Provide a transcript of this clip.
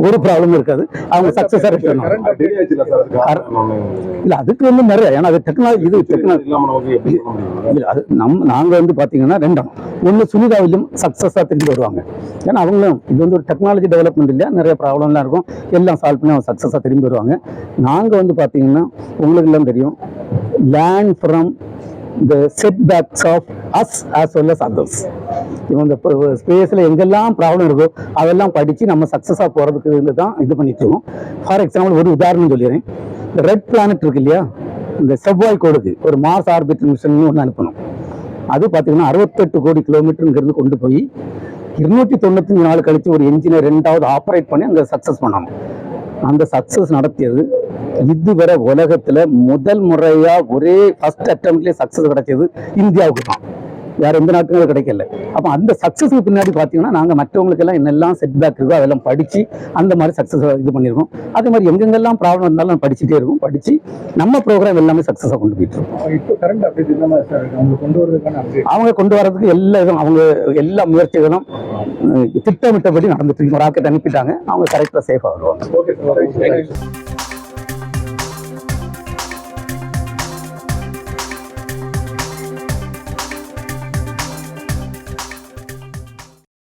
ஒரு ப்ராப்ளம் இருக்காது. அவங்க சக்சஸா ரிட்டர்ன் இல்ல அதுக்கு வந்து நிறைய, ஏன்னா அது டெக்னாலஜி, இது டெக்னாலஜி இல்ல. அது நாங்க வந்து பாத்தீங்கன்னா ரெண்டும் ஒண்ணு சுனிதாவிலும் சக்சஸா திரும்பி வருவாங்க. ஏன்னா அவங்களும் இது வந்து ஒரு டெக்னாலஜி டெவலப்மெண்ட் இல்லையா, நிறைய ப்ராப்ளம்லாம் இருக்கும், எல்லாம் சால்வ் பண்ணி அவங்க சக்சஸா திரும்பி வருவாங்க. நாங்க வந்து பாத்தீங்கன்னா உங்களுக்கு எல்லாம் தெரியும், learn from the setbacks of us as well as others. இந்த ஸ்பேஸில் எங்கெல்லாம் ப்ராப்ளம் இருக்கோ அதெல்லாம் படித்து நம்ம சக்ஸஸாக போகிறதுக்கு தான் இது பண்ணிட்டு இருக்கோம். ஃபார் எக்ஸாம்பிள் ஒரு உதாரணம் சொல்லிடுறேன். இந்த ரெட் பிளானட் இருக்கு இல்லையா, இந்த செவ்வாய் கோடுக்கு ஒரு மார்ஸ் ஆர்பிட் மிஷன் ஒன்று அனுப்பணும். அது பார்த்தீங்கன்னா 68 கோடி கிலோமீட்டருங்கிறது கொண்டு போய் 295 நாள் கழித்து ஒரு என்ஜினை ரெண்டாவது ஆப்ரேட் பண்ணி அங்கே சக்ஸஸ் பண்ணணும். அந்த சக்ஸஸ் நடத்தியது இதுவரை உலகத்துல முதல் முறையா ஒரே ஃபர்ஸ்ட் அட்டெம்ப்ட்லயே சக்சஸ் கிடைச்சது இந்தியாவுக்கு தான், வேற எந்த நாட்டுக்கும் கிடைக்கல. அப்போ அந்த சக்சஸ்க்கு பின்னாடி பார்த்தீங்கன்னா நாங்கள் மற்றவங்களுக்கு எல்லாம் என்னெல்லாம் செட்பேக் இருக்கோ அதெல்லாம் படிச்சு அந்த மாதிரி சக்சஸ் இது பண்ணியிருக்கோம். அதே மாதிரி எங்கெங்கெல்லாம் ப்ராப்ளம் இருந்தாலும் படிச்சுட்டே இருக்கும், படிச்சு நம்ம ப்ரோக்ராம் எல்லாமே சக்சஸாக கொண்டு போயிட்டு இருக்கோம். அவங்க கொண்டு வரதுக்கு எல்லா இதுவும் அவங்க எல்லா முயற்சிகளும் திட்டமிட்டபடி நடந்துட்டு இருக்கு. ராக்கெட் அனுப்பிட்டாங்க, அவங்க கரெக்டாக சேஃபாக வருவாங்க.